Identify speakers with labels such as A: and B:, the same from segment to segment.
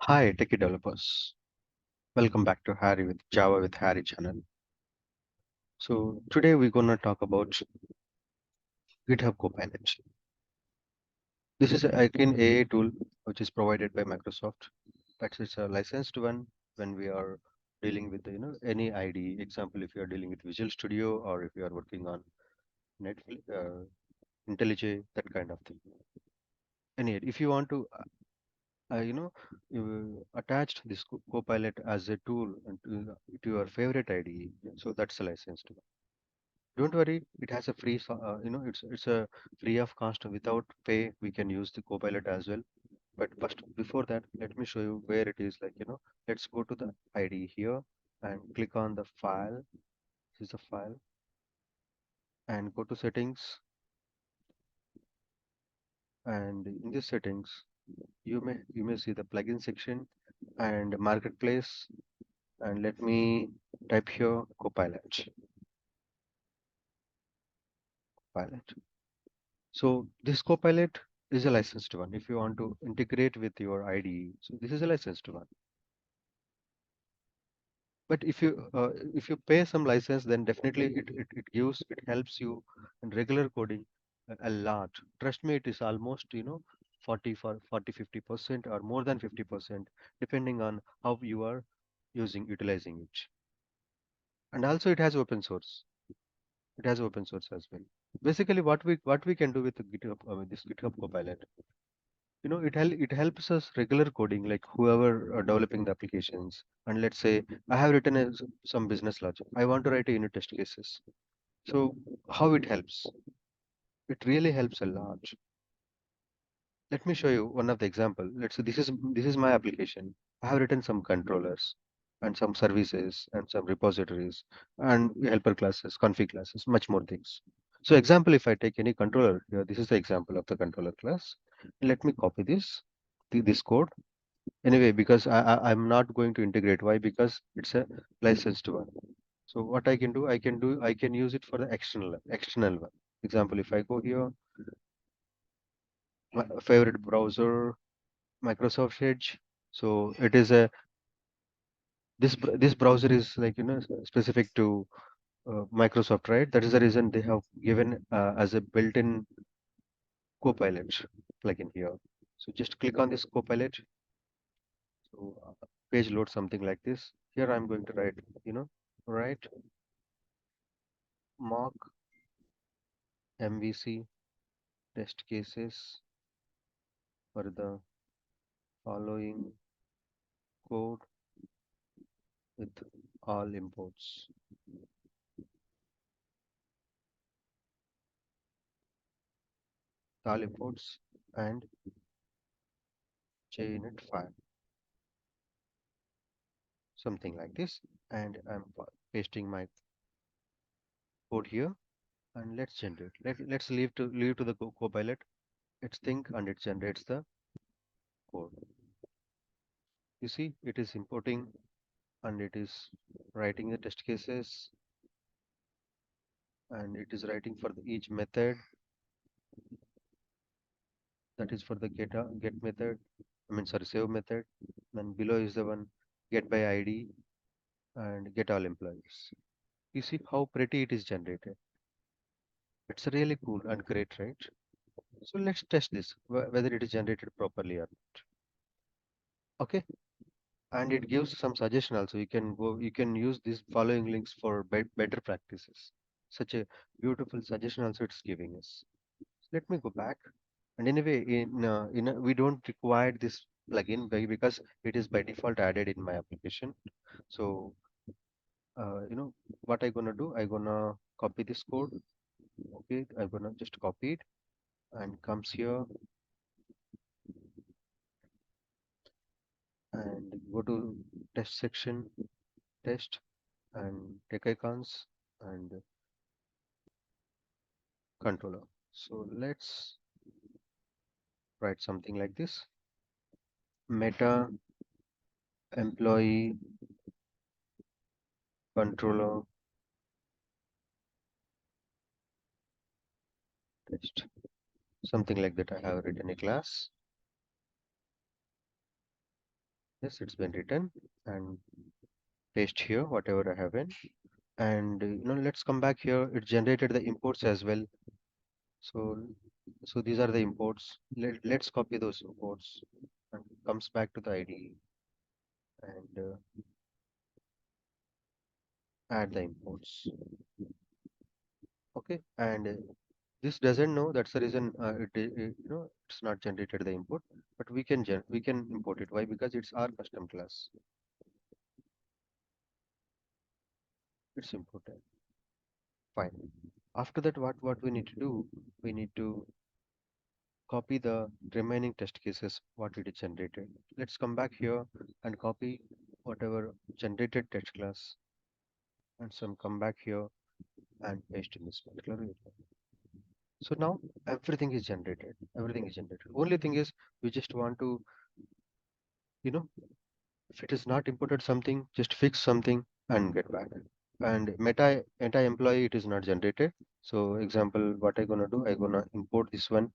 A: Hi, techie developers. Welcome back to Harry with Java with Harry channel. So today we're gonna talk about GitHub Copilot. This is again AI tool which is provided by Microsoft. But it's a licensed one when we are dealing with any IDE. Example, if you are dealing with Visual Studio or if you are working on Netflix, IntelliJ, that kind of thing. Anyway, if you want to you attached this Copilot as a tool to your favorite IDE, so that's a licensed one. Don't worry, it has a free, it's a free of cost without pay. We can use the Copilot as well. But first, before that, let me show you where it is. Let's go to the IDE here and click on the file. This is the file, and go to settings. And in this settings, you may see the plugin section and marketplace. And let me type here Copilot. Copilot. So this Copilot is a licensed one. If you want to integrate with your IDE, so this is a licensed one. But if you pay some license, then definitely it helps you in regular coding a lot. Trust me, it is almost 40 50% or more than 50% depending on how you are utilizing it. And also it has open source. It has open source as well. Basically, what we can do with the GitHub, this GitHub Copilot, it helps us regular coding, like whoever are developing the applications. And let's say I have written some business logic. I want to write a unit test cases. So how it helps? It really helps a lot. Let me show you one of the example. Let's say this is my application. I have written some controllers and some services and some repositories and helper classes, config classes, much more things. So example, if I take any controller here, this is the example of the controller class. Let me copy this code. Anyway, because I'm not going to integrate. Why? Because it's a licensed one. So what I can use it for the external one. Example, if I go here, my favorite browser, Microsoft Edge. So it is a this browser is like specific to Microsoft, right? That is the reason they have given as a built-in Copilot plugin here. So just click on this Copilot. So page load something like this. Here I'm going to write, write mock MVC test cases for the following code with all imports. All imports and JUnit file, something like this. And I'm pasting my code here and let's generate. Let's leave to the Copilot. It's think and it generates the code. You see, it is importing and it is writing the test cases and it is writing for each method. That is for the get method. I mean, sorry, save method. Then below is the one get by ID and get all employees. You see how pretty it is generated. It's really cool and great, right? So let's test this whether it is generated properly or not. Okay, and it gives some suggestion also. You can use these following links for better practices. Such a beautiful suggestion also it's giving us. Let me go back. And anyway, we don't require this plugin because it is by default added in my application. So what I gonna do? I gonna copy this code. Okay, I'm gonna just copy it and comes here and go to test section, test and take icons and controller. So let's write something like this: meta employee controller test. Something like that. I have written a class. Yes, it's been written, and paste here whatever I have in. And let's come back here. It generated the imports as well. So these are the imports. Let's copy those imports and comes back to the IDE and add the imports. Okay, and this doesn't know. That's the reason it's not generated the import, but we can import it. Why? Because it's our custom class. It's imported. Fine. After that, what we need to do? We need to copy the remaining test cases what it is generated. Let's come back here and copy whatever generated test class and some come back here and paste in this particular area. So now everything is generated. Everything is generated. Only thing is we just want to, you know, if it is not imported something, just fix something and get back. And meta employee it is not generated. So example, what I gonna do? I gonna import this one.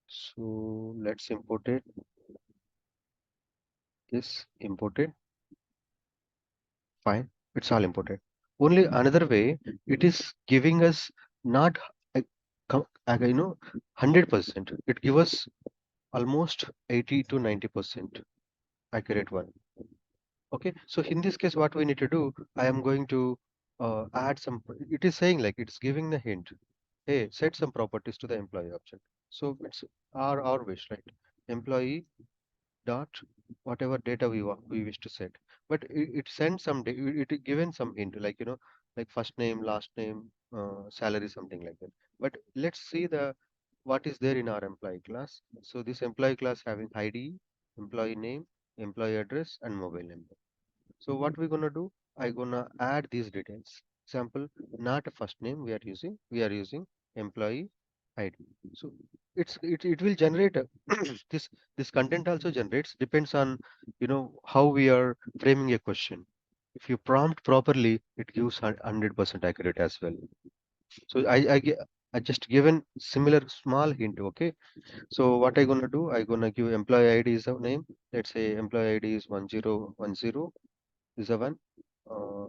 A: So let's import it. This imported. Fine. It's all imported. Only another way, it is giving us not a, 100%. It gives us almost 80 to 90% accurate one. Okay, so in this case, what we need to do, I am going to add some. It is saying like it's giving the hint. Hey, set some properties to the employee object. So it's our wish, right? Employee dot whatever data we wish to set, but it sends some it given some hint like like first name, last name, salary, something like that. But let's see the what is there in our employee class. So this employee class having ID, employee name, employee address, and mobile number. So what we're gonna do? I gonna add these details. Example, not a first name we are using employee ID. So it will generate this this content also generates depends on how we are framing a question. If you prompt properly, it gives 100% accurate as well. So I just given similar small hint. Okay. So what I gonna do? I gonna give employee ID is a name. Let's say employee ID is 1010 is a one. Uh,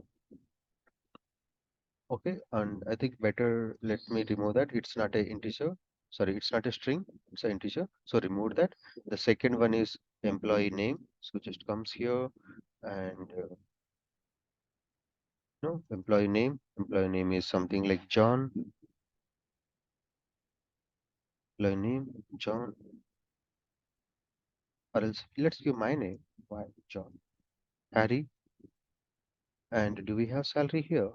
A: okay, and I think better let me remove that. It's not a integer. Sorry, it's not a string. It's an integer. So remove that. The second one is employee name. So just comes here and no employee name. Employee name is something like John. Employee name John. Or else let's give my name. Why John? Harry. And do we have salary here?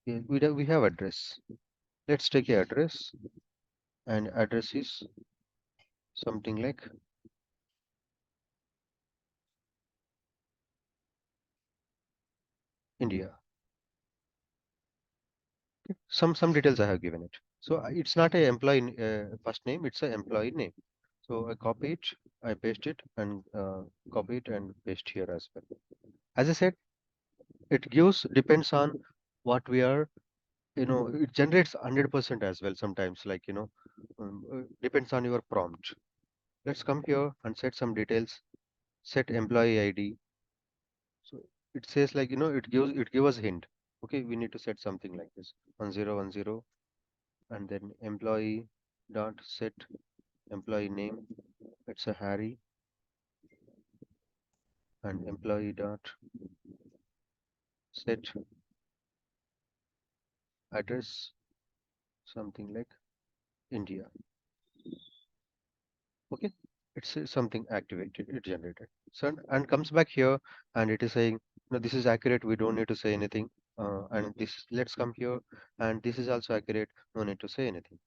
A: Yeah, we have address. Let's take a address. And address is something like India. Some details I have given it. So it's not a employee first name, it's a employee name. So I copy it, I paste it, and copy it and paste here as well. As I said, it gives depends on what we are. It generates 100% as well sometimes. Like depends on your prompt. Let's come here and set some details. Set employee ID. So it says like it gives us hint. Okay, we need to set something like this 1010 and then employee dot set employee name, it's a Harry, and employee dot set address something like India. Okay, it's something activated, it generated. So and comes back here and it is saying no, this is accurate, we don't need to say anything. And this let's come here and this is also accurate, no need to say anything.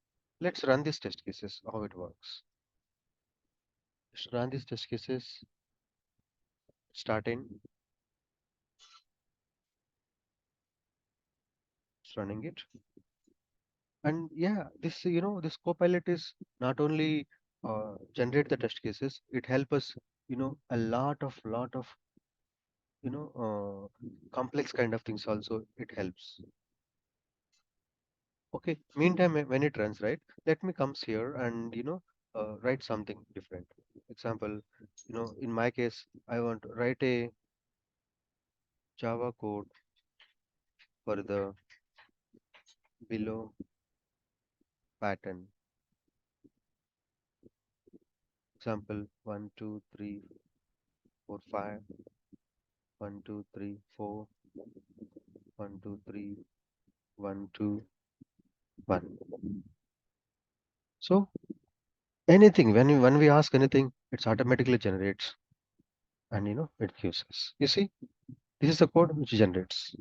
A: Let's run these test cases how it works. Let's run these test cases starting running it. And yeah, this Copilot is not only generate the test cases, it help us, a lot of, complex kind of things also it helps. Okay, meantime, when it runs, right, let me comes here and, write something different. Example, in my case, I want to write a Java code for the below pattern. Example, 1, 2, 3, 4, 5, 1, 2, 3, 4, 1, 2, 3, 1, 2, 1. So anything, when we ask anything, it's automatically generates and it gives us. You see, this is the code which generates.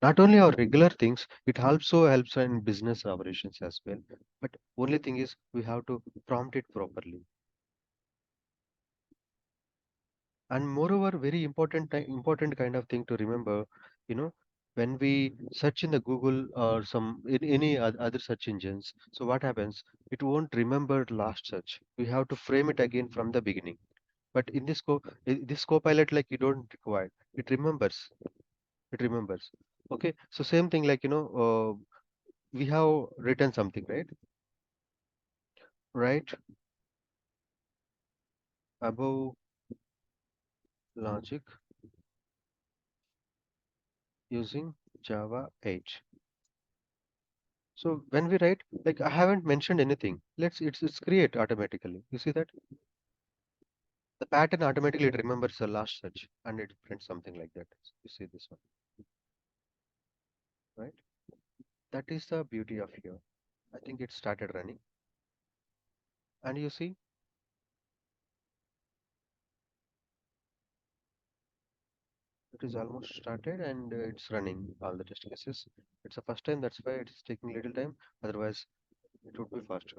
A: Not only our regular things, it also helps in business operations as well. But only thing is we have to prompt it properly. And moreover, very important kind of thing to remember, you know, when we search in the Google or in any other search engines, so what happens? It won't remember last search. We have to frame it again from the beginning. But in this Copilot, like you don't require. It remembers. It remembers. Okay. So same thing, like we have written something, right? Right above logic using Java 8. So when we write, like I haven't mentioned anything. It's create automatically. You see that the pattern automatically it remembers the last search and it prints something like that. You see this one, right? That is the beauty of here. I think it started running, and you see it is almost started and it's running all the test cases. It's the first time, that's why it's taking little time. Otherwise, it would be faster.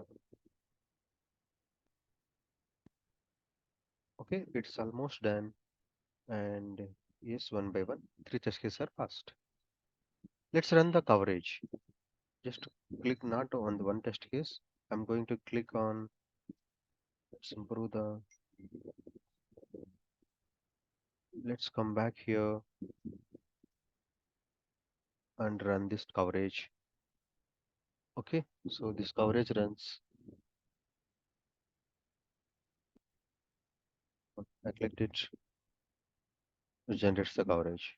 A: Okay, it's almost done, and yes, one by one, three test cases are passed. Let's run the coverage. Just click not on the one test case. I'm going to click on, let's improve the, let's come back here and run this coverage. Okay, so this coverage runs. I clicked it, it generates the coverage.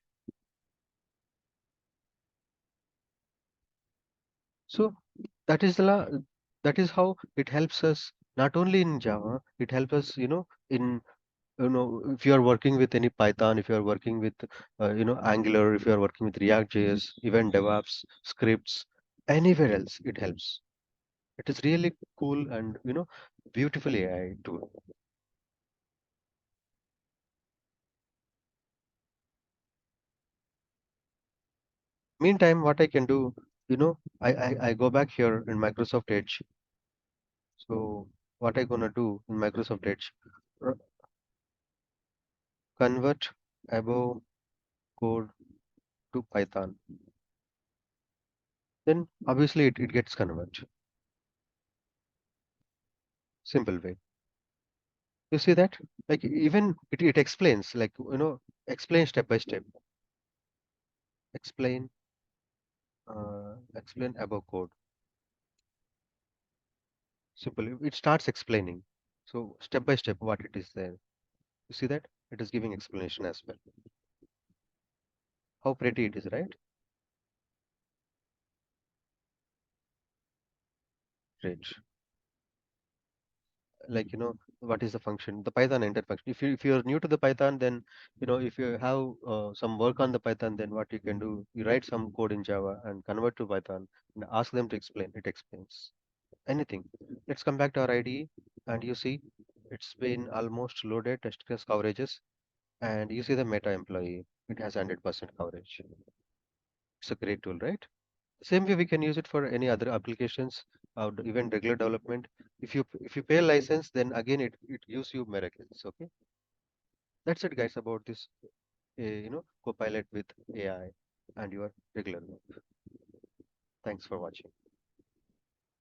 A: So that is that is how it helps us not only in Java, it helps us, in if you are working with any Python, if you are working with Angular, if you are working with React.js, even DevOps scripts, anywhere else it helps. It is really cool and beautiful AI tool. Meantime, what I can do, I go back here in Microsoft Edge. So what I gonna do in Microsoft Edge, r- convert above code to Python. Then obviously it gets convert. Simple way. You see that? Like even it explains, like explain step by step. Explain explain above code. Simple. It starts explaining. So step by step what it is there. You see that? It is giving explanation as well. How pretty it is, right? Great. Like what is the function? The Python enter function. If you're new to the Python, then if you have some work on the Python, then what you can do, you write some code in Java and convert to Python and ask them to explain. It explains anything. Let's come back to our IDE, and you see it's been almost loaded test case coverages, and you see the Meta employee. It has 100% coverage. It's a great tool, right? Same way we can use it for any other applications, even regular development. If you pay a license, then again it gives you miracles. Okay, that's it, guys, about this. Copilot with AI and your regular work. Thanks for watching.